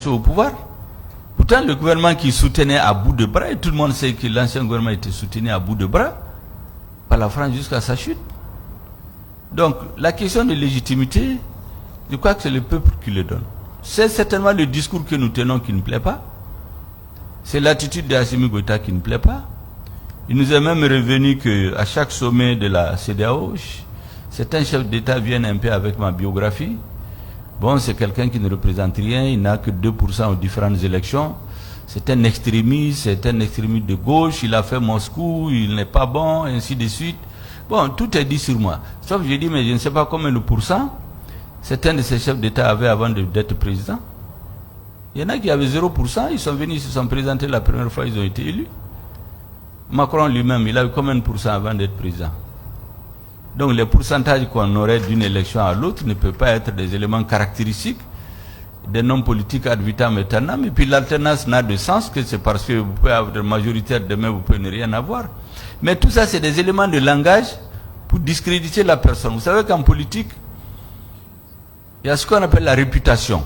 rester au pouvoir. Pourtant, le gouvernement qui soutenait à bout de bras, et tout le monde sait que l'ancien gouvernement était soutenu à bout de bras par la France jusqu'à sa chute. Donc, la question de légitimité, je crois que c'est le peuple qui le donne. C'est certainement le discours que nous tenons qui ne plaît pas. C'est l'attitude d'Assimi Goïta qui ne plaît pas. Il nous est même revenu qu'à chaque sommet de la CEDEAO, certains chefs d'État viennent un peu avec ma biographie. Bon, c'est quelqu'un qui ne représente rien, il n'a que 2% aux différentes élections. C'est un extrémiste de gauche, il a fait Moscou, il n'est pas bon, ainsi de suite. Bon, tout est dit sur moi. Sauf que j'ai dit, mais je ne sais pas combien de pourcents certains de ces chefs d'État avaient avant d'être président. Il y en a qui avaient 0%, ils sont venus, ils se sont présentés la première fois, ils ont été élus. Macron lui-même, il a eu combien de pourcents avant d'être président? Donc les pourcentages qu'on aurait d'une élection à l'autre ne peuvent pas être des éléments caractéristiques d'un homme politique ad vitam aeternam. Et puis l'alternance n'a de sens que c'est parce que vous pouvez avoir majoritaire, demain vous pouvez ne rien avoir. Mais tout ça, c'est des éléments de langage pour discréditer la personne. Vous savez qu'en politique, il y a ce qu'on appelle la réputation.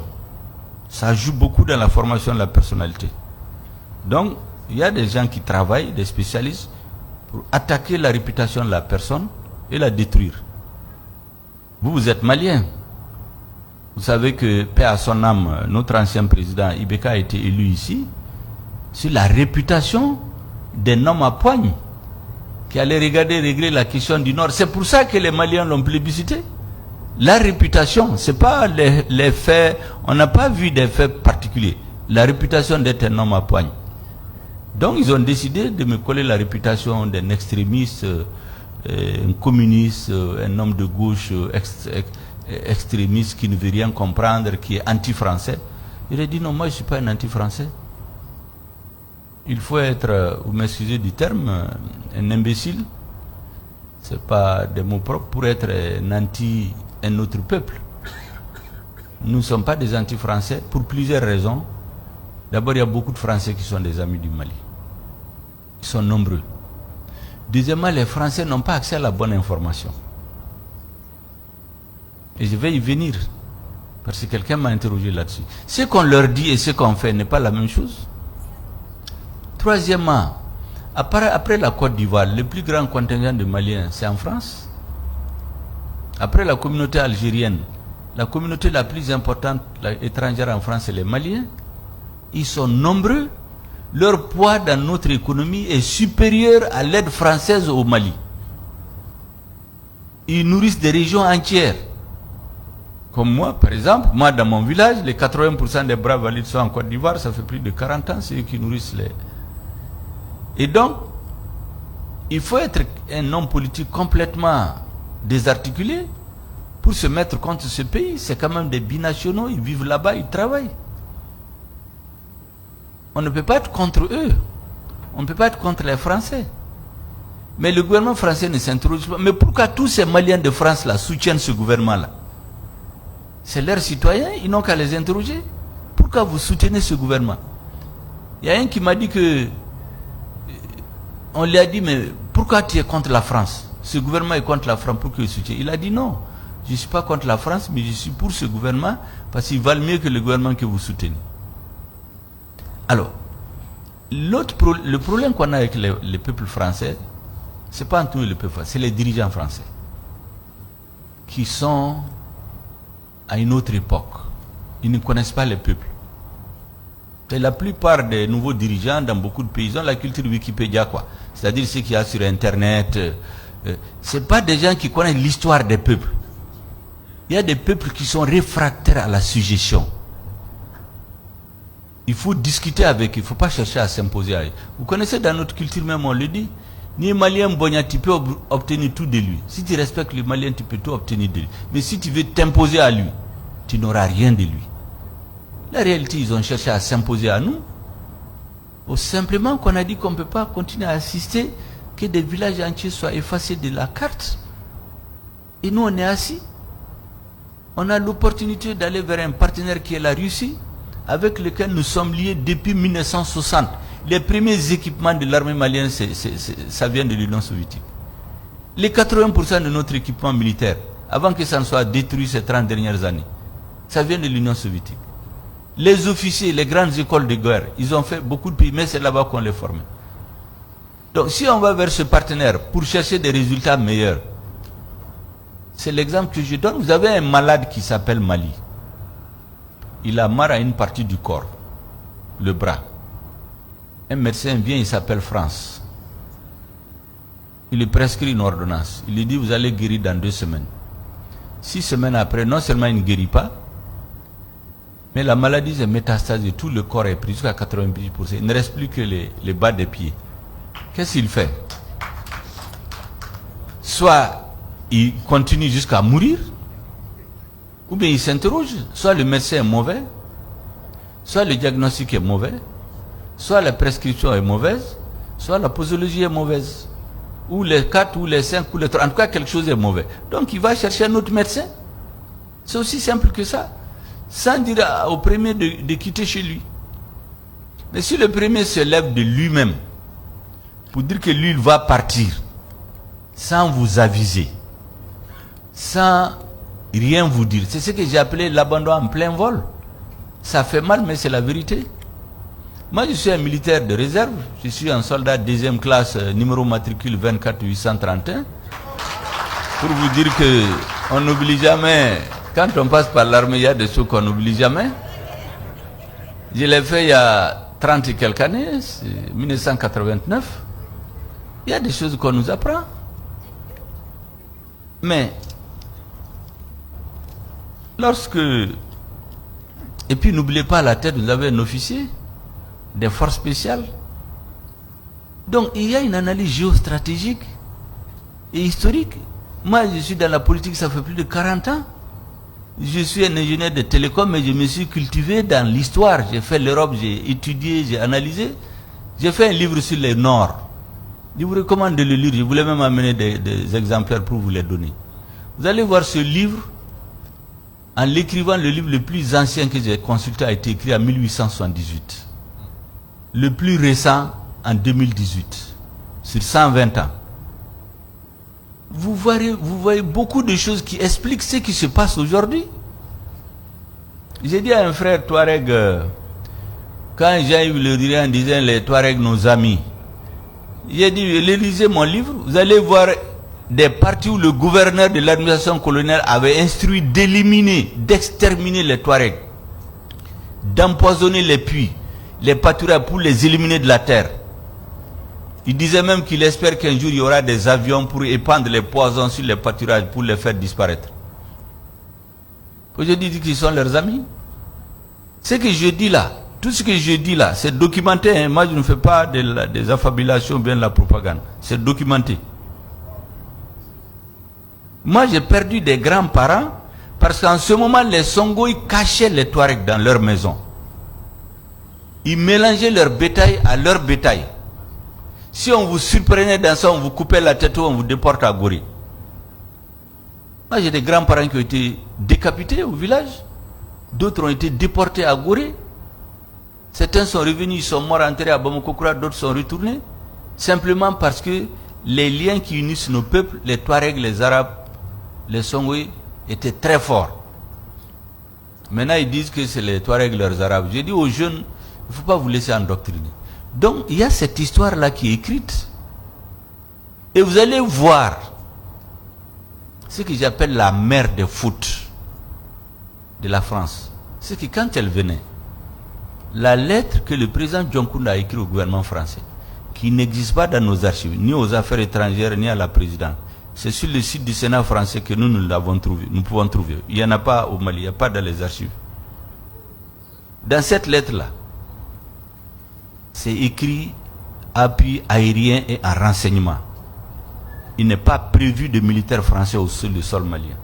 Ça joue beaucoup dans la formation de la personnalité. Donc, il y a des gens qui travaillent, des spécialistes, pour attaquer la réputation de la personne et la détruire. Vous êtes malien. Vous savez que, paix à son âme, notre ancien président Ibeka a été élu ici sur la réputation d'un homme à poigne qui allait régler la question du Nord. C'est pour ça que les Maliens l'ont plébiscité. La réputation, c'est pas les faits, on n'a pas vu des faits particuliers. La réputation d'être un homme à poigne. Donc ils ont décidé de me coller la réputation d'un extrémiste, un communiste, un homme de gauche extrémiste qui ne veut rien comprendre, qui est anti-français. Il a dit non, moi je ne suis pas un anti-français. Il faut être, vous m'excusez du terme, un imbécile. Ce n'est pas des mots propres pour être un autre peuple. Nous ne sommes pas des anti-français pour plusieurs raisons. D'abord, il y a beaucoup de Français qui sont des amis du Mali. Ils sont nombreux. Deuxièmement, les Français n'ont pas accès à la bonne information. Et je vais y venir, parce que quelqu'un m'a interrogé là-dessus. Ce qu'on leur dit et ce qu'on fait n'est pas la même chose. Troisièmement, après la Côte d'Ivoire, le plus grand contingent de Maliens, c'est en France. Après la communauté algérienne, la communauté la plus importante étrangère en France, c'est les Maliens. Ils sont nombreux. Leur poids dans notre économie est supérieur à l'aide française au Mali. Ils nourrissent des régions entières. Comme moi, par exemple, moi dans mon village, les 80% des braves valides sont en Côte d'Ivoire, ça fait plus de 40 ans, c'est eux qui nourrissent les... Et donc, il faut être un homme politique complètement désarticulé pour se mettre contre ce pays. C'est quand même des binationaux, ils vivent là-bas, ils travaillent. On ne peut pas être contre eux. On ne peut pas être contre les Français. Mais le gouvernement français ne s'interroge pas. Mais pourquoi tous ces Maliens de France là soutiennent ce gouvernement-là? C'est leurs citoyens, ils n'ont qu'à les interroger. Pourquoi vous soutenez ce gouvernement? Il y a un qui m'a dit que... On lui a dit, mais pourquoi tu es contre la France? Ce gouvernement est contre la France, pourquoi il soutient? Il a dit non, je ne suis pas contre la France, mais je suis pour ce gouvernement, parce qu'il valent mieux que le gouvernement que vous soutenez. Alors, le problème qu'on a avec le peuple français, ce n'est pas entre nous le peuple français, c'est les dirigeants français, qui sont à une autre époque. Ils ne connaissent pas le peuple. Et la plupart des nouveaux dirigeants dans beaucoup de pays, ils ont la culture Wikipédia, quoi. C'est-à-dire ce qu'il y a sur Internet. Ce n'est pas des gens qui connaissent l'histoire des peuples. Il y a des peuples qui sont réfractaires à la suggestion. Il faut discuter avec eux, il ne faut pas chercher à s'imposer à eux. Vous connaissez dans notre culture même, on le dit, ni Malien Bonya, tu peux obtenir tout de lui. Si tu respectes le Malien, tu peux tout obtenir de lui. Mais si tu veux t'imposer à lui, tu n'auras rien de lui. La réalité, ils ont cherché à s'imposer à nous. Ou simplement qu'on a dit qu'on ne peut pas continuer à assister, que des villages entiers soient effacés de la carte. Et nous, on est assis. On a l'opportunité d'aller vers un partenaire qui est la Russie, avec lequel nous sommes liés depuis 1960. Les premiers équipements de l'armée malienne, ça vient de l'Union soviétique. Les 80% de notre équipement militaire, avant que ça ne soit détruit ces 30 dernières années, ça vient de l'Union soviétique. Les officiers, les grandes écoles de guerre, ils ont fait beaucoup de pays, mais c'est là-bas qu'on les formait. Donc si on va vers ce partenaire pour chercher des résultats meilleurs, c'est l'exemple que je donne. Vous avez un malade qui s'appelle Mali. Il a mal à une partie du corps, le bras. Un médecin vient, il s'appelle France. Il lui prescrit une ordonnance. Il lui dit, vous allez guérir dans 2 semaines. 6 semaines après, non seulement il ne guérit pas, mais la maladie s'est métastasée, tout le corps est pris jusqu'à 90%. Il ne reste plus que les bas des pieds. Qu'est-ce qu'il fait? Soit il continue jusqu'à mourir, ou bien il s'interroge. Soit le médecin est mauvais, soit le diagnostic est mauvais, soit la prescription est mauvaise, soit la posologie est mauvaise. Ou les 4, ou les 5, ou les 3. En tout cas, quelque chose est mauvais. Donc il va chercher un autre médecin. C'est aussi simple que ça. Sans dire au premier de quitter chez lui. Mais si le premier se lève de lui-même pour dire que lui, il va partir, sans vous aviser, sans rien vous dire, c'est ce que j'ai appelé l'abandon en plein vol. Ça fait mal, mais c'est la vérité. Moi, je suis un militaire de réserve. Je suis un soldat 2e classe, numéro matricule 24831. Pour vous dire que on n'oublie jamais. Quand on passe par l'armée, il y a des choses qu'on n'oublie jamais. Je l'ai fait il y a 30 et quelques années, 1989. Il y a des choses qu'on nous apprend. Mais, lorsque... Et puis, n'oubliez pas, à la tête, vous avez un officier des forces spéciales. Donc, il y a une analyse géostratégique et historique. Moi, je suis dans la politique, ça fait plus de 40 ans. Je suis un ingénieur de télécom, mais je me suis cultivé dans l'histoire. J'ai fait l'Europe, j'ai étudié, j'ai analysé. J'ai fait un livre sur le Nord. Je vous recommande de le lire. Je voulais même amener des exemplaires pour vous les donner. Vous allez voir ce livre. En l'écrivant, le livre le plus ancien que j'ai consulté a été écrit en 1878. Le plus récent en 2018. Sur 120 ans. Vous voyez beaucoup de choses qui expliquent ce qui se passe aujourd'hui. J'ai dit à un frère Touareg, quand Jean-Yves Le Drian disait les Touaregs nos amis, j'ai dit, lisez mon livre, vous allez voir des parties où le gouverneur de l'administration coloniale avait instruit d'éliminer, d'exterminer les Touaregs, d'empoisonner les puits, les pâturages pour les éliminer de la terre. Il disait même qu'il espère qu'un jour il y aura des avions pour épandre les poisons sur les pâturages pour les faire disparaître. Aujourd'hui, ils disent qu'ils sont leurs amis. Ce que je dis là, tout ce que je dis là, c'est documenté. Hein. Moi, je ne fais pas des affabulations ou bien de la propagande. C'est documenté. Moi, j'ai perdu des grands-parents parce qu'en ce moment, les Songhos cachaient les Touaregs dans leur maison. Ils mélangeaient leur bétail à leur bétail. Si on vous surprenait dans ça, on vous coupait la tête ou on vous déporte à Gori. Moi, j'ai des grands-parents qui ont été décapités au village. D'autres ont été déportés à Gori. Certains sont revenus, ils sont morts enterrés à Bamako-Koura, d'autres sont retournés. Simplement parce que les liens qui unissent nos peuples, les Touaregs, les Arabes, les Songhos, étaient très forts. Maintenant, ils disent que c'est les Touaregs, leurs Arabes. J'ai dit aux jeunes, il ne faut pas vous laisser endoctriner. Donc, il y a cette histoire-là qui est écrite. Et vous allez voir ce que j'appelle la mère des fautes de la France. C'est que quand elle venait, la lettre que le président John Kounda a écrite au gouvernement français, qui n'existe pas dans nos archives, ni aux affaires étrangères, ni à la présidence, c'est sur le site du Sénat français que nous l'avons trouvé. Nous pouvons trouver. Il n'y en a pas au Mali, il n'y a pas dans les archives. Dans cette lettre-là, c'est écrit appui aérien et en renseignement. Il n'est pas prévu de militaires français sur le sol malien.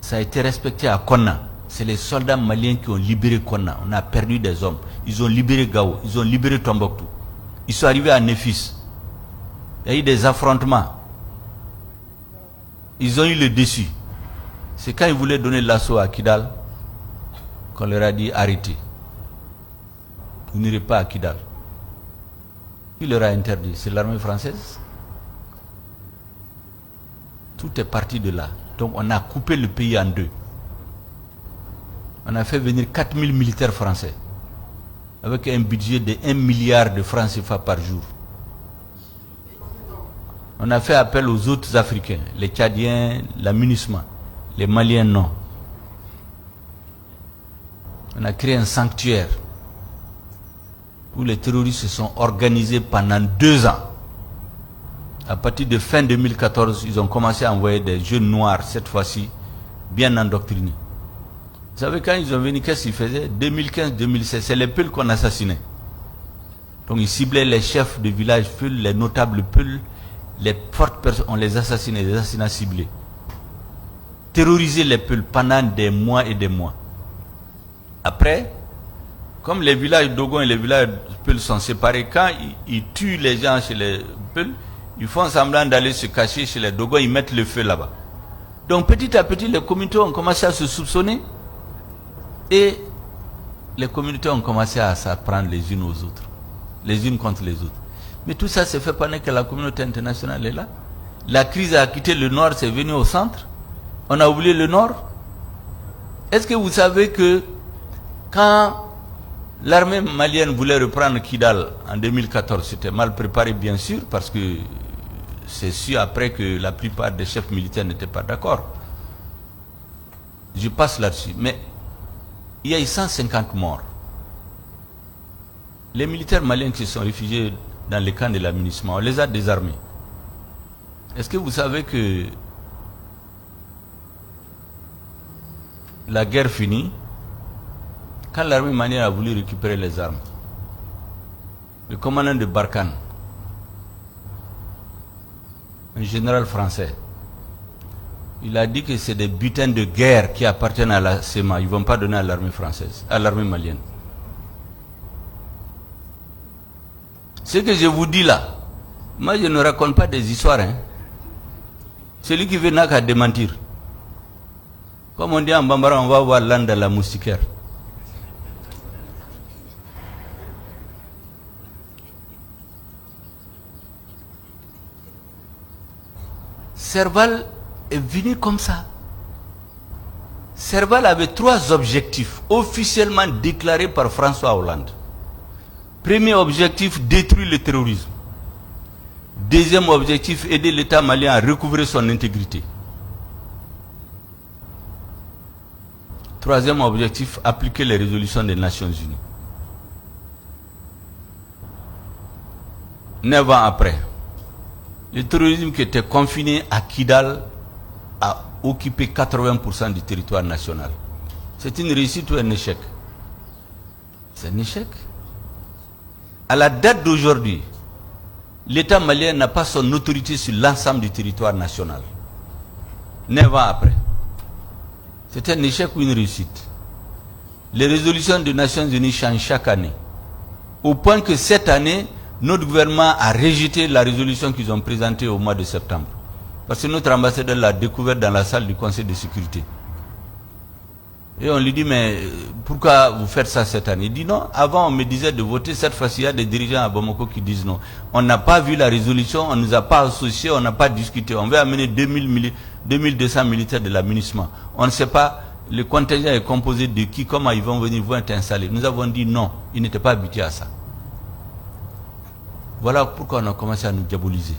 Ça a été respecté à Konna. C'est les soldats maliens qui ont libéré Konna. On a perdu des hommes. Ils ont libéré Gao. Ils ont libéré Tombouctou. Ils sont arrivés à Néfis. Il y a eu des affrontements. Ils ont eu le dessus. C'est quand ils voulaient donner l'assaut à Kidal qu'on leur a dit arrêtez. Vous n'irez pas à Kidal. Qui leur a interdit? C'est l'armée française. Tout est parti de là. Donc on a coupé le pays en deux. On a fait venir 4000 militaires français avec un budget de 1 milliard de francs CFA par jour. On a fait appel aux autres Africains, les Tchadiens, la MINUSMA, les Maliens non. On a créé un sanctuaire où les terroristes se sont organisés pendant 2 ans. À partir de fin 2014, ils ont commencé à envoyer des jeunes noirs, cette fois-ci, bien endoctrinés. Vous savez, quand ils ont venu, qu'est-ce qu'ils faisaient? 2015-2016, c'est les Peuls qu'on assassinait. Donc ils ciblaient les chefs de village Peuls, les notables Peuls, les fortes personnes, on les assassinait, des assassinats ciblés. Terroriser les Peuls pendant des mois et des mois. Après, comme les villages Dogon et les villages Peuls sont séparés, quand ils tuent les gens chez les Peuls, ils font semblant d'aller se cacher chez les Dogon, ils mettent le feu là-bas. Donc petit à petit, les communautés ont commencé à se soupçonner et les communautés ont commencé à s'apprendre les unes aux autres, les unes contre les autres. Mais tout ça s'est fait pendant que la communauté internationale est là. La crise a quitté le nord, c'est venu au centre. On a oublié le nord. Est-ce que vous savez que quand l'armée malienne voulait reprendre Kidal en 2014, c'était mal préparé bien sûr, parce que c'est sûr après que la plupart des chefs militaires n'étaient pas d'accord. Je passe là-dessus. Mais il y a eu 150 morts. Les militaires maliens qui se sont réfugiés dans les camps de la MINUSMA, on les a désarmés. Est-ce que vous savez que la guerre finie, quand l'armée malienne a voulu récupérer les armes, le commandant de Barkhane, un général français, il a dit que c'est des butins de guerre qui appartiennent à la SEMA. Ils ne vont pas donner à l'armée française, à l'armée malienne. Ce que je vous dis là, moi je ne raconte pas des histoires. Celui qui veut n'a qu'à démentir. Comme on dit en Bambara, on va voir l'âne de la moustiquaire. Serval est venu comme ça. Serval avait 3 objectifs officiellement déclarés par François Hollande. Premier objectif, détruire le terrorisme. Deuxième objectif, aider l'État malien à recouvrer son intégrité. Troisième objectif, appliquer les résolutions des Nations Unies. 9 ans après, le terrorisme qui était confiné à Kidal a occupé 80% du territoire national. C'est une réussite ou un échec? C'est un échec. À la date d'aujourd'hui, l'État malien n'a pas son autorité sur l'ensemble du territoire national. 9 ans après. C'est un échec ou une réussite? Les résolutions des Nations Unies changent chaque année. Au point que cette année, notre gouvernement a rejeté la résolution qu'ils ont présentée au mois de septembre. Parce que notre ambassadeur l'a découvert dans la salle du Conseil de sécurité. Et on lui dit, mais pourquoi vous faites ça cette année? Il dit non, avant on me disait de voter, cette fois-ci il y a des dirigeants à Bamako qui disent non. On n'a pas vu la résolution, on ne nous a pas associés, on n'a pas discuté. On veut amener 2200 militaires de la MINUSMA. On ne sait pas, le contingent est composé de qui, comment ils vont venir, vont être installés. Nous avons dit non, ils n'étaient pas habitués à ça. Voilà pourquoi on a commencé à nous diaboliser.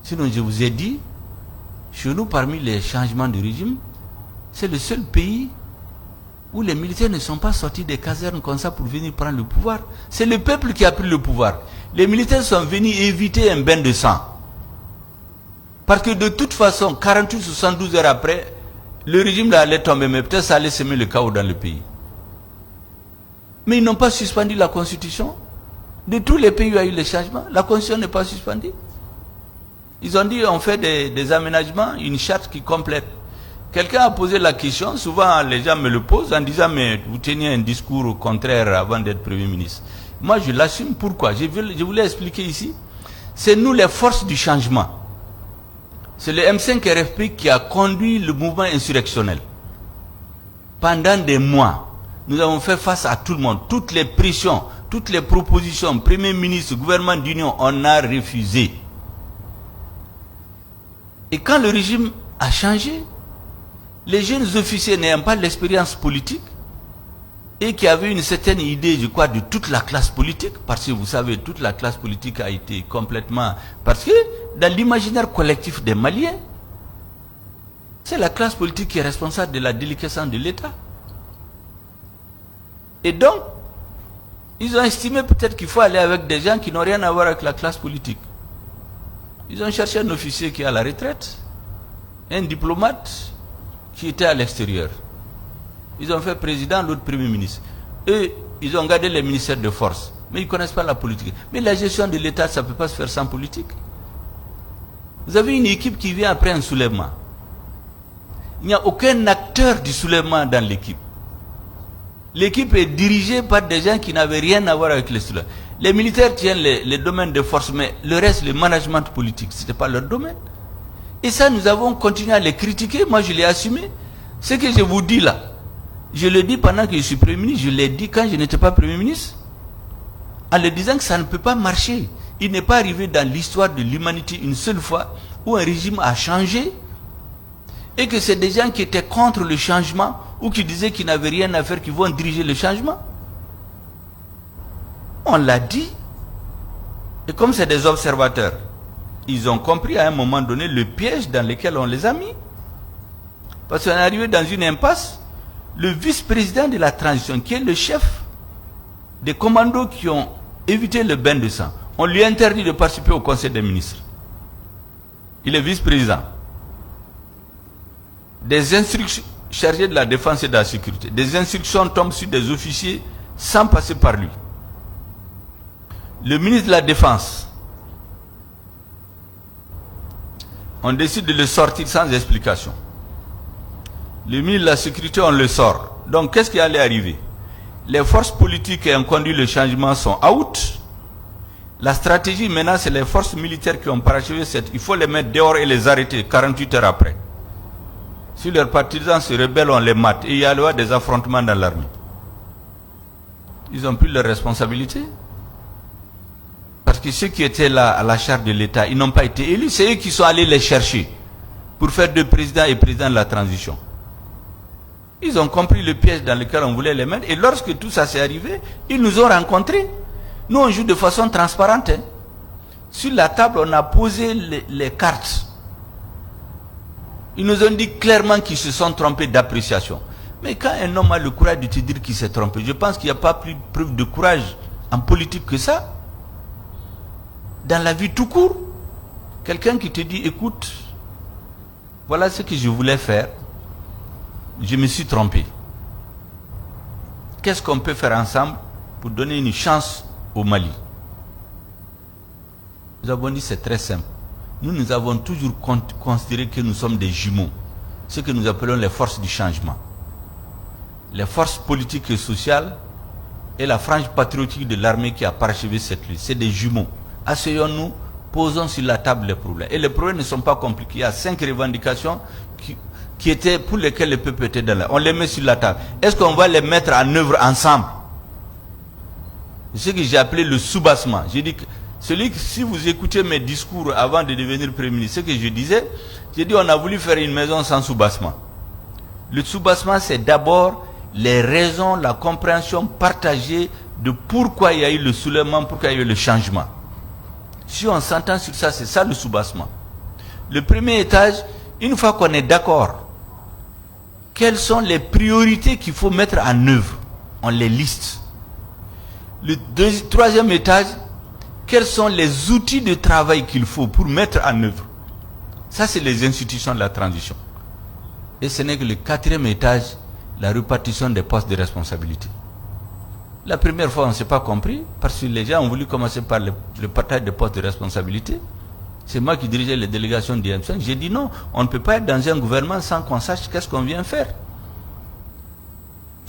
Sinon, je vous ai dit, chez nous, parmi les changements de régime, c'est le seul pays où les militaires ne sont pas sortis des casernes comme ça pour venir prendre le pouvoir. C'est le peuple qui a pris le pouvoir. Les militaires sont venus éviter un bain de sang. Parce que de toute façon, 48-72 heures après, le régime allait tomber, mais peut-être ça allait semer le chaos dans le pays. Mais ils n'ont pas suspendu la constitution. De tous les pays où il y a eu les changements, la constitution n'est pas suspendue. Ils ont dit on fait des aménagements, une charte qui complète. Quelqu'un a posé la question, souvent les gens me le posent en disant mais vous teniez un discours contraire avant d'être Premier ministre. Moi je l'assume, pourquoi? Je voulais expliquer ici. C'est nous les forces du changement. C'est le M5 RFP qui a conduit le mouvement insurrectionnel. Pendant des mois, nous avons fait face à tout le monde, toutes les pressions, toutes les propositions, Premier ministre, gouvernement d'union, on a refusé. Et quand le régime a changé, les jeunes officiers n'ayant pas l'expérience politique, et qui avait une certaine idée, je crois, de toute la classe politique, parce que vous savez, toute la classe politique a été complètement... Parce que dans l'imaginaire collectif des Maliens, c'est la classe politique qui est responsable de la déliquescence de l'État. Et donc, ils ont estimé peut-être qu'il faut aller avec des gens qui n'ont rien à voir avec la classe politique. Ils ont cherché un officier qui est à la retraite, un diplomate qui était à l'extérieur. Ils ont fait président, l'autre premier ministre. Eux, ils ont gardé les ministères de force. Mais ils ne connaissent pas la politique. Mais la gestion de l'État, ça ne peut pas se faire sans politique. Vous avez une équipe qui vient après un soulèvement. Il n'y a aucun acteur du soulèvement dans l'équipe. L'équipe est dirigée par des gens qui n'avaient rien à voir avec le soulèvement. Les militaires tiennent les domaines de force, mais le reste, le management politique, ce n'était pas leur domaine. Et ça, nous avons continué à les critiquer. Moi, je l'ai assumé. Ce que je vous dis là, je le dis pendant que je suis Premier ministre, je l'ai dit quand je n'étais pas Premier ministre, en le disant que ça ne peut pas marcher. Il n'est pas arrivé dans l'histoire de l'humanité une seule fois où un régime a changé et que c'est des gens qui étaient contre le changement ou qui disaient qu'ils n'avaient rien à faire, qui vont diriger le changement. On l'a dit. Et comme c'est des observateurs, ils ont compris à un moment donné le piège dans lequel on les a mis. Parce qu'on est arrivé dans une impasse. Le vice-président de la transition, qui est le chef des commandos qui ont évité le bain de sang, on lui a interdit de participer au Conseil des ministres. Il est vice-président. Des instructions chargées de la défense et de la sécurité. Des instructions tombent sur des officiers sans passer par lui. Le ministre de la Défense, on décide de le sortir sans explication. Le ministre de la Sécurité, on le sort. Donc, qu'est-ce qui allait arriver? Les forces politiques qui ont conduit le changement sont out. La stratégie, maintenant, c'est les forces militaires qui ont parachevé cette... Il faut les mettre dehors et les arrêter 48 heures après. Si leurs partisans se rebellent, on les mate. Et il y a des affrontements dans l'armée. Ils ont pris leurs responsabilités. Parce que ceux qui étaient là à la charge de l'État, ils n'ont pas été élus. C'est eux qui sont allés les chercher pour faire de président et président de la transition. Ils ont compris le piège dans lequel on voulait les mettre. Et lorsque tout ça s'est arrivé, ils nous ont rencontrés. Nous, on joue de façon transparente. Sur la table, on a posé les cartes. Ils nous ont dit clairement qu'ils se sont trompés d'appréciation. Mais quand un homme a le courage de te dire qu'il s'est trompé, je pense qu'il n'y a pas plus de preuve de courage en politique que ça. Dans la vie tout court, quelqu'un qui te dit, écoute, voilà ce que je voulais faire, je me suis trompé. Qu'est-ce qu'on peut faire ensemble pour donner une chance au Mali? Nous avons dit c'est très simple. Nous avons toujours considéré que nous sommes des jumeaux, ce que nous appelons les forces du changement. Les forces politiques et sociales et la frange patriotique de l'armée qui a parachevé cette lutte. C'est des jumeaux. Asseyons-nous, posons sur la table les problèmes. Et les problèmes ne sont pas compliqués. Il y a 5 revendications qui étaient, pour lesquelles le peuple était dans la... On les met sur la table. Est-ce qu'on va les mettre en œuvre ensemble? C'est ce que j'ai appelé le soubassement. J'ai dit que si vous écoutez mes discours avant de devenir Premier ministre, ce que je disais, j'ai dit on a voulu faire une maison sans soubassement. Le soubassement, c'est d'abord les raisons, la compréhension partagée de pourquoi il y a eu le soulèvement, pourquoi il y a eu le changement. Si on s'entend sur ça, c'est ça le soubassement. Le premier étage, une fois qu'on est d'accord, quelles sont les priorités qu'il faut mettre en œuvre? On les liste. Le troisième étage, quels sont les outils de travail qu'il faut pour mettre en œuvre? Ça, c'est les institutions de la transition. Et ce n'est que le quatrième étage, la répartition des postes de responsabilité. La première fois, on ne s'est pas compris, parce que les gens ont voulu commencer par le partage des postes de responsabilité. C'est moi qui dirigeais les délégations d'IMC. J'ai dit non, on ne peut pas être dans un gouvernement sans qu'on sache qu'est-ce qu'on vient faire.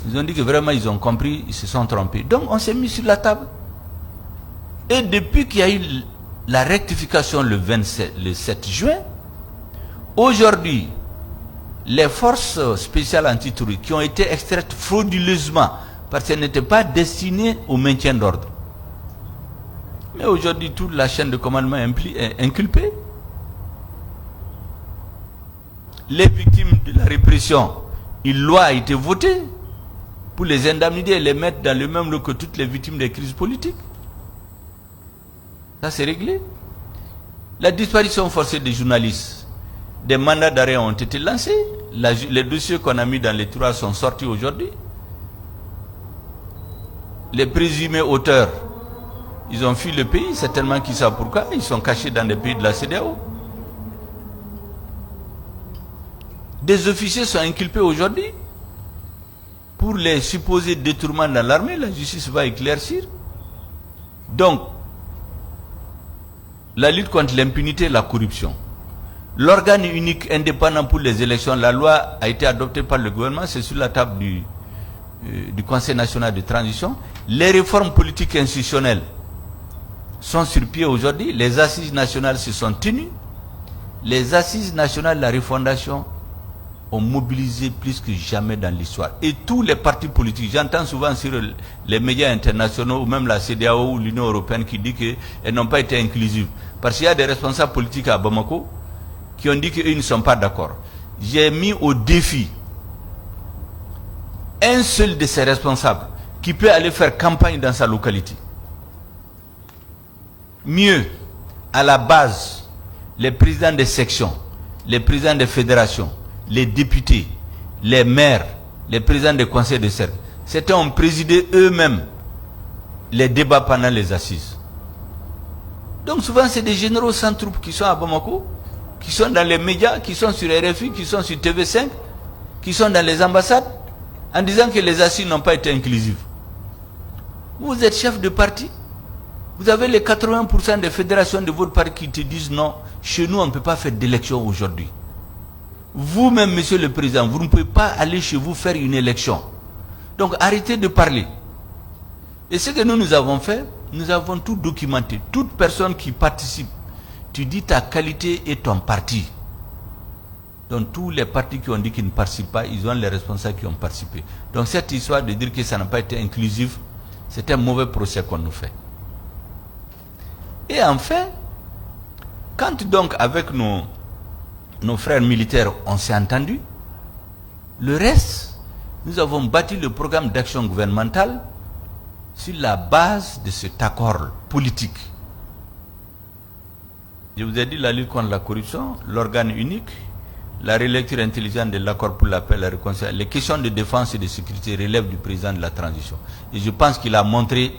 Ils ont dit que vraiment ils ont compris, ils se sont trompés. Donc on s'est mis sur la table. Et depuis qu'il y a eu la rectification le 7 juin, aujourd'hui, les forces spéciales antiterroristes qui ont été extraites frauduleusement parce qu'elles n'étaient pas destinées au maintien d'ordre. Mais aujourd'hui, toute la chaîne de commandement est inculpée. Les victimes de la répression, une loi a été votée pour pour les indemniser et les mettre dans le même lot que toutes les victimes des crises politiques. Ça, c'est réglé. La disparition forcée des journalistes, des mandats d'arrêt ont été lancés. Les dossiers qu'on a mis dans les tiroirs sont sortis aujourd'hui. Les présumés auteurs, ils ont fui le pays, certainement qu'ils savent pourquoi. Ils sont cachés dans des pays de la CEDEAO. Des officiers sont inculpés aujourd'hui pour les supposés détournements dans l'armée. La justice va éclaircir. Donc, la lutte contre l'impunité et la corruption. L'organe unique indépendant pour les élections, la loi a été adoptée par le gouvernement, c'est sur la table du Conseil national de transition. Les réformes politiques institutionnelles sont sur pied aujourd'hui. Les assises nationales se sont tenues. Les assises nationales de la refondation ont mobilisé plus que jamais dans l'histoire. Et tous les partis politiques, j'entends souvent sur les médias internationaux ou même la CEDEAO ou l'Union européenne qui dit qu'elles n'ont pas été inclusives. Parce qu'il y a des responsables politiques à Bamako qui ont dit qu'ils ne sont pas d'accord. J'ai mis au défi un seul de ces responsables qui peut aller faire campagne dans sa localité. Mieux, à la base, les présidents des sections, les présidents des fédérations, les députés, les maires, les présidents des conseils de cercle, certains ont présidé eux-mêmes les débats pendant les assises. Donc souvent c'est des généraux sans troupes qui sont à Bamako, qui sont dans les médias, qui sont sur RFI, qui sont sur TV5, qui sont dans les ambassades, en disant que les assises n'ont pas été inclusives. Vous êtes chef de parti, vous avez les 80% des fédérations de votre parti qui te disent non, chez nous on ne peut pas faire d'élection aujourd'hui. Vous-même, monsieur le président, vous ne pouvez pas aller chez vous faire une élection. Donc arrêtez de parler. Et ce que nous avons fait, nous avons tout documenté. Toute personne qui participe, tu dis ta qualité et ton parti. Donc tous les partis qui ont dit qu'ils ne participent pas, ils ont les responsables qui ont participé. Donc cette histoire de dire que ça n'a pas été inclusif, c'est un mauvais procès qu'on nous fait. Et enfin, quand donc avec nos frères militaires, on s'est entendu, le reste, nous avons bâti le programme d'action gouvernementale sur la base de cet accord politique. Je vous ai dit la lutte contre la corruption, l'organe unique, la relecture intelligente de l'accord pour la paix et la réconciliation, les questions de défense et de sécurité relèvent du président de la transition. Et je pense qu'il a montré,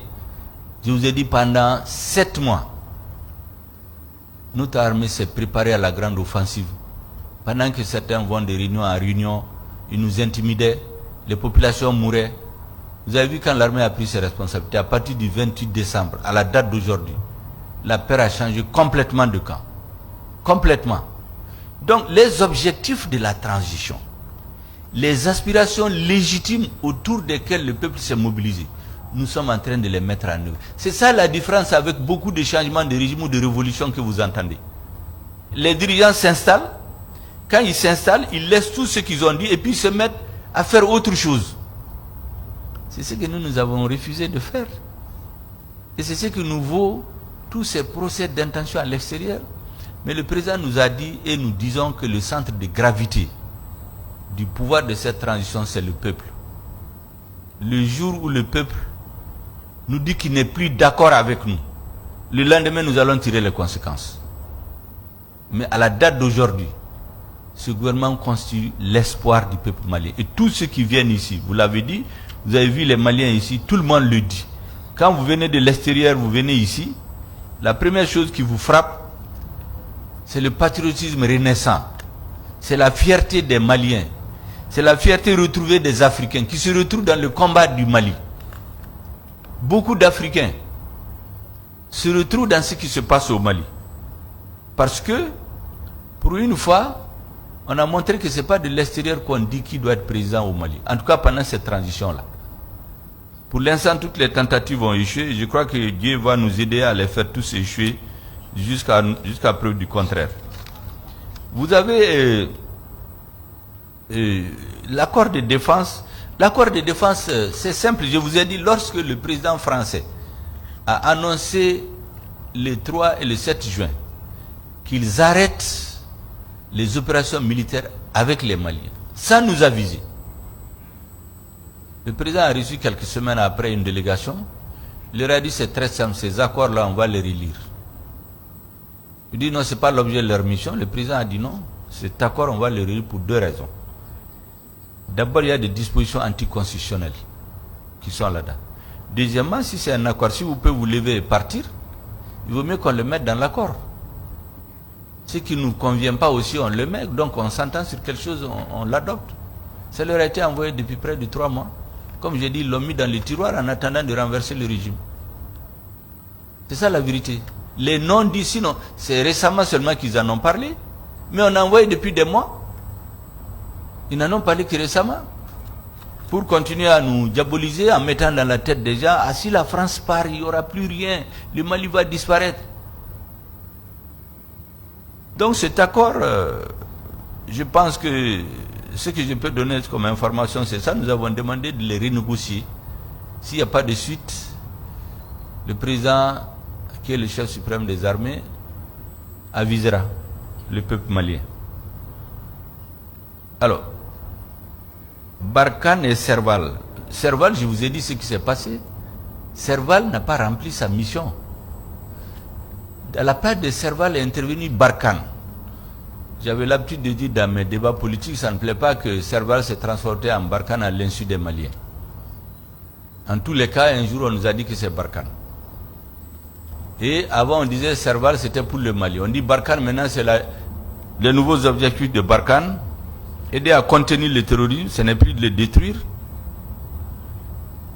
je vous ai dit pendant 7 mois, notre armée s'est préparée à la grande offensive. Pendant que certains vont de réunion en réunion, ils nous intimidaient, les populations mouraient. Vous avez vu quand l'armée a pris ses responsabilités, à partir du 28 décembre, à la date d'aujourd'hui, la paix a changé complètement de camp. Complètement. Donc les objectifs de la transition, les aspirations légitimes autour desquelles le peuple s'est mobilisé, nous sommes en train de les mettre en œuvre. C'est ça la différence avec beaucoup de changements de régime ou de révolution que vous entendez. Les dirigeants s'installent. Quand ils s'installent, ils laissent tout ce qu'ils ont dit et puis ils se mettent à faire autre chose. C'est ce que nous avons refusé de faire. Et c'est ce que nous vaut tous ces procès d'intention à l'extérieur. Mais le président nous a dit, et nous disons que le centre de gravité du pouvoir de cette transition, c'est le peuple. Le jour où le peuple nous dit qu'il n'est plus d'accord avec nous, le lendemain, nous allons tirer les conséquences. Mais à la date d'aujourd'hui, ce gouvernement constitue l'espoir du peuple malien. Et tous ceux qui viennent ici, vous l'avez dit, vous avez vu les Maliens ici, tout le monde le dit. Quand vous venez de l'extérieur, vous venez ici, la première chose qui vous frappe, c'est le patriotisme renaissant. C'est la fierté des Maliens. C'est la fierté retrouvée des Africains qui se retrouvent dans le combat du Mali. Beaucoup d'Africains se retrouvent dans ce qui se passe au Mali. Parce que, pour une fois, on a montré que ce n'est pas de l'extérieur qu'on dit qui doit être président au Mali. En tout cas, pendant cette transition-là. Pour l'instant, toutes les tentatives ont échoué. Je crois que Dieu va nous aider à les faire tous échouer jusqu'à preuve du contraire. Vous avez l'accord de défense. L'accord de défense, c'est simple. Je vous ai dit, lorsque le président français a annoncé le 3 et le 7 juin qu'ils arrêtent les opérations militaires avec les Maliens, sans nous aviser. Le président a reçu quelques semaines après une délégation. Il leur a dit c'est très simple, ces accords-là, on va les relire. Il dit non, ce n'est pas l'objet de leur mission. Le président a dit non, cet accord, on va le relire pour 2 raisons. D'abord, il y a des dispositions anticonstitutionnelles qui sont là-dedans. Deuxièmement, si c'est un accord, si vous pouvez vous lever et partir, il vaut mieux qu'on le mette dans l'accord. Ce qui ne nous convient pas aussi, on le met. Donc on s'entend sur quelque chose, on l'adopte. Ça leur a été envoyé depuis près de 3 mois. Comme j'ai dit, ils l'ont mis dans les tiroirs en attendant de renverser le régime. C'est ça la vérité. Les non-dits, sinon, c'est récemment seulement qu'ils en ont parlé. Mais on a envoyé depuis des mois. Ils n'en ont parlé que récemment. Pour continuer à nous diaboliser en mettant dans la tête des gens, ah, si la France part, il n'y aura plus rien. Le Mali va disparaître. Donc cet accord, je pense que ce que je peux donner comme information, c'est ça. Nous avons demandé de les renégocier. S'il n'y a pas de suite, le président, qui est le chef suprême des armées, avisera le peuple malien. Alors, Barkhane et Serval. Serval, je vous ai dit ce qui s'est passé. Serval n'a pas rempli sa mission. À la place de Serval est intervenu Barkhane. J'avais l'habitude de dire dans mes débats politiques, ça ne plaît pas que Serval s'est transporté en Barkhane à l'insu des Maliens. En tous les cas, un jour on nous a dit que c'est Barkhane. Et avant on disait Serval c'était pour le Mali. On dit Barkhane maintenant c'est les nouveaux objectifs de Barkhane. Aider à contenir le terrorisme, ce n'est plus de le détruire.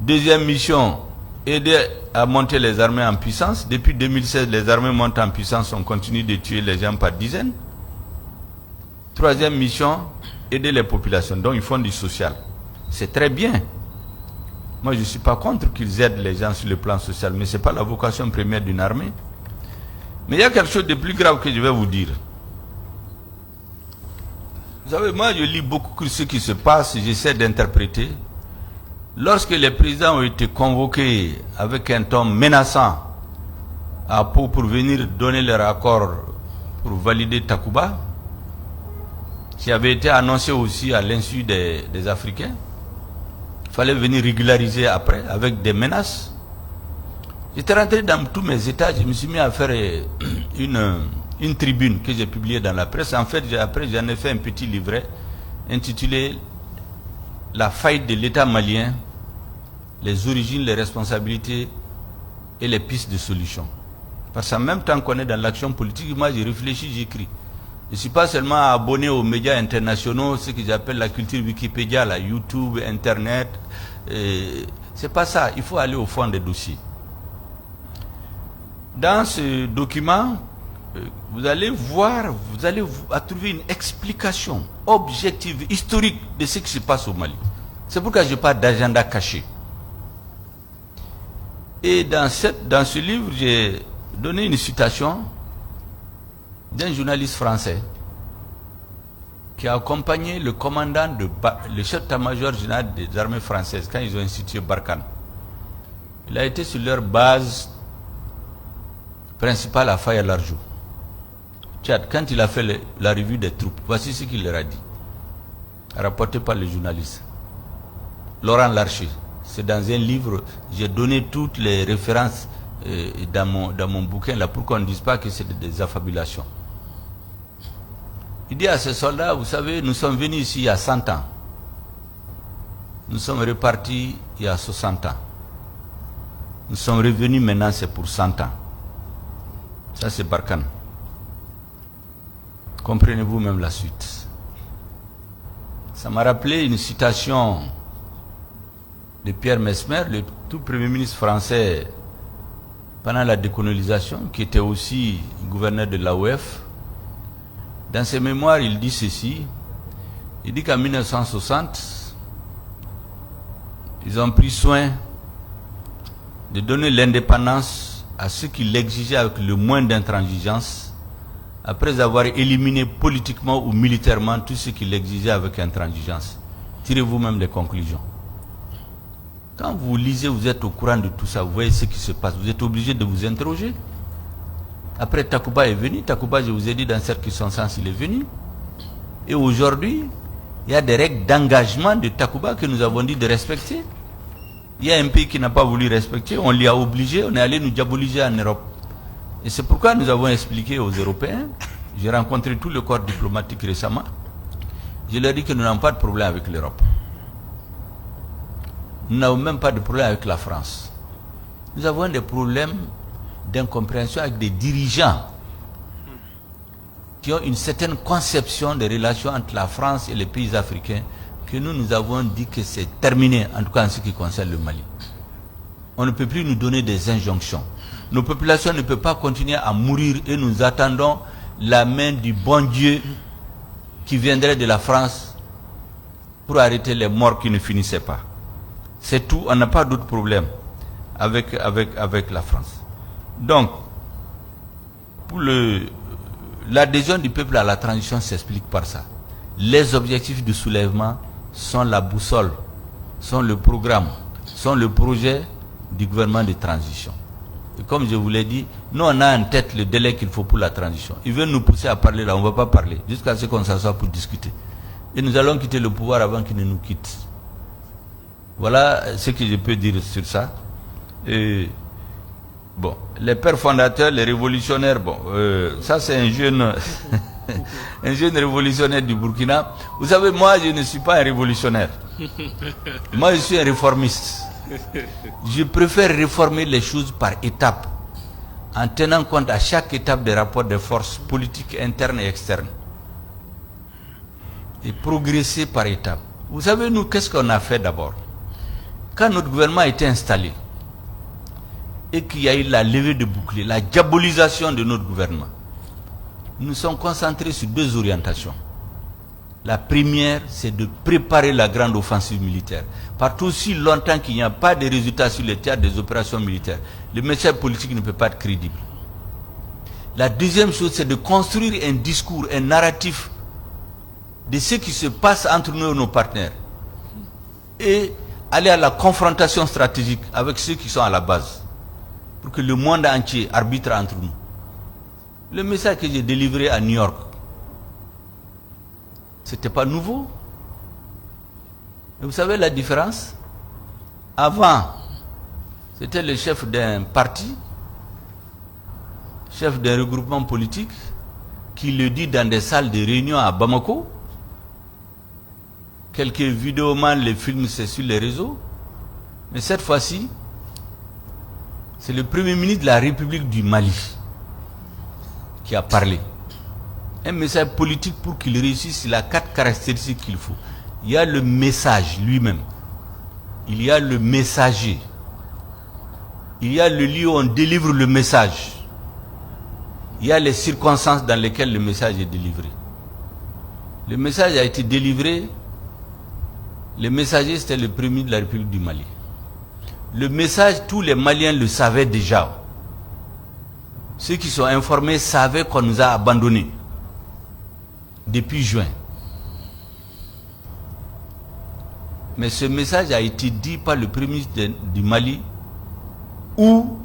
Deuxième mission, aider à monter les armées en puissance. Depuis 2016, les armées montent en puissance, on continue de tuer les gens par dizaines. Troisième mission, aider les populations. Donc ils font du social. C'est très bien. Moi je ne suis pas contre qu'ils aident les gens sur le plan social, mais ce n'est pas la vocation première d'une armée. Mais il y a quelque chose de plus grave que je vais vous dire. Vous savez, moi je lis beaucoup ce qui se passe, j'essaie d'interpréter. Lorsque les présidents ont été convoqués avec un ton menaçant à Pau pour venir donner leur accord pour valider Takuba, qui avait été annoncé aussi à l'insu des Africains, il fallait venir régulariser après avec des menaces. J'étais rentré dans tous mes états, je me suis mis à faire une tribune que j'ai publiée dans la presse. En fait, après j'en ai fait un petit livret intitulé « La faillite de l'État malien, les origines, les responsabilités et les pistes de solutions ». Parce qu'en même temps qu'on est dans l'action politique, moi j'ai réfléchi, j'écris. Je ne suis pas seulement abonné aux médias internationaux, ce que j'appelle la culture Wikipédia, la YouTube, Internet. C'est pas ça, il faut aller au fond des dossiers. Dans ce document, vous allez voir, vous allez trouver une explication objective, historique de ce qui se passe au Mali. C'est pourquoi je parle d'agenda caché. Et dans ce livre, j'ai donné une citation d'un journaliste français qui a accompagné le commandant, le chef d'état-major général des armées françaises quand ils ont institué Barkhane. Il a été sur leur base principale à Faya-Largeau. Quand il a fait la revue des troupes, voici ce qu'il leur a dit, rapporté par le journaliste Laurent Larcher. C'est dans un livre, j'ai donné toutes les références dans mon bouquin là pour qu'on ne dise pas que c'est des affabulations. Il dit à ces soldats, vous savez, nous sommes venus ici il y a 100 ans. Nous sommes repartis il y a 60 ans. Nous sommes revenus maintenant, c'est pour 100 ans. Ça c'est Barkhane. Comprenez-vous même la suite. Ça m'a rappelé une citation de Pierre Messmer, le tout premier ministre français pendant la décolonisation, qui était aussi gouverneur de l'AOF. Dans ses mémoires, il dit ceci. Il dit qu'en 1960, ils ont pris soin de donner l'indépendance à ceux qui l'exigeaient avec le moins d'intransigeance, après avoir éliminé politiquement ou militairement tout ce qui l'exigeait avec intransigeance. Tirez vous-même les conclusions. Quand vous lisez, vous êtes au courant de tout ça, vous voyez ce qui se passe, vous êtes obligé de vous interroger. Après, Takuba est venu. Takuba, je vous ai dit, dans cette circonstance, il est venu. Et aujourd'hui, il y a des règles d'engagement de Takuba que nous avons dit de respecter. Il y a un pays qui n'a pas voulu respecter, on l'y a obligé, on est allé nous diaboliser en Europe. Et c'est pourquoi nous avons expliqué aux Européens, j'ai rencontré tout le corps diplomatique récemment, je leur ai dit que nous n'avons pas de problème avec l'Europe. Nous n'avons même pas de problème avec la France. Nous avons des problèmes d'incompréhension avec des dirigeants qui ont une certaine conception des relations entre la France et les pays africains que nous avons dit que c'est terminé, en tout cas en ce qui concerne le Mali. On ne peut plus nous donner des injonctions. Nos populations ne peuvent pas continuer à mourir et nous attendons la main du bon Dieu qui viendrait de la France pour arrêter les morts qui ne finissaient pas. C'est tout, on n'a pas d'autre problème avec la France. Donc, pour l'adhésion du peuple à la transition s'explique par ça. Les objectifs de soulèvement sont la boussole, sont le programme, sont le projet du gouvernement de transition. Et comme je vous l'ai dit, nous on a en tête le délai qu'il faut pour la transition. Ils veulent nous pousser à parler là, on ne va pas parler, jusqu'à ce qu'on s'assoie pour discuter. Et nous allons quitter le pouvoir avant qu'ils ne nous quittent. Voilà ce que je peux dire sur ça. Et bon, les pères fondateurs, les révolutionnaires, bon, ça c'est un jeune, un jeune révolutionnaire du Burkina. Vous savez, moi je ne suis pas un révolutionnaire. Moi je suis un réformiste. Je préfère réformer les choses par étapes, en tenant compte à chaque étape des rapports de force politiques internes et externes. Et progresser par étapes. Vous savez, nous, qu'est-ce qu'on a fait d'abord? Quand notre gouvernement a été installé, et qu'il y a eu la levée de boucliers, la diabolisation de notre gouvernement, nous sommes concentrés sur deux orientations. La première, c'est de préparer la grande offensive militaire. Partout aussi longtemps qu'il n'y a pas de résultats sur le théâtre des opérations militaires, le message politique ne peut pas être crédible. La deuxième chose, c'est de construire un discours, un narratif de ce qui se passe entre nous et nos partenaires. Et aller à la confrontation stratégique avec ceux qui sont à la base. Pour que le monde entier arbitre entre nous. Le message que j'ai délivré à New York, c'était pas nouveau. Et vous savez la différence? Avant, c'était le chef d'un parti, chef d'un regroupement politique, qui le dit dans des salles de réunion à Bamako. Quelques vidéomans les filment, c'est sur les réseaux. Mais cette fois-ci, c'est le premier ministre de la République du Mali qui a parlé. Un message politique pour qu'il réussisse, il a 4 caractéristiques qu'il faut. Il y a le message lui-même. Il y a le messager. Il y a le lieu où on délivre le message. Il y a les circonstances dans lesquelles le message est délivré. Le message a été délivré. Le messager, c'était le premier de la République du Mali. Le message, tous les Maliens le savaient déjà. Ceux qui sont informés savaient qu'on nous a abandonnés depuis juin. Mais ce message a été dit par le premier ministre du Mali ou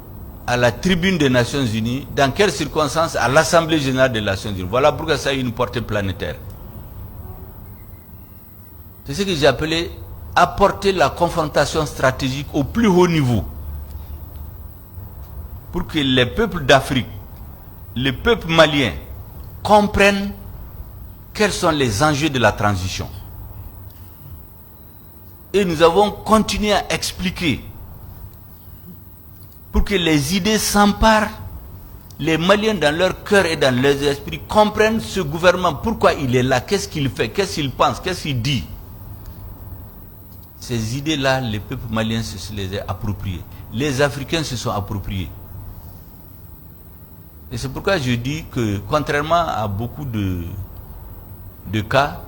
à la tribune des Nations Unies, dans quelles circonstances? À l'Assemblée générale des Nations Unies. Voilà pourquoi ça a une portée planétaire. C'est ce que j'ai appelé apporter la confrontation stratégique au plus haut niveau pour que les peuples d'Afrique, les peuples maliens comprennent quels sont les enjeux de la transition. Et nous avons continué à expliquer pour que les idées s'emparent, les Maliens dans leur cœur et dans leurs esprits comprennent ce gouvernement, pourquoi il est là, qu'est-ce qu'il fait, qu'est-ce qu'il pense, qu'est-ce qu'il dit. Ces idées-là, les peuples maliens se les ont appropriées. Les Africains se sont appropriés. Et c'est pourquoi je dis que, contrairement à beaucoup de cas,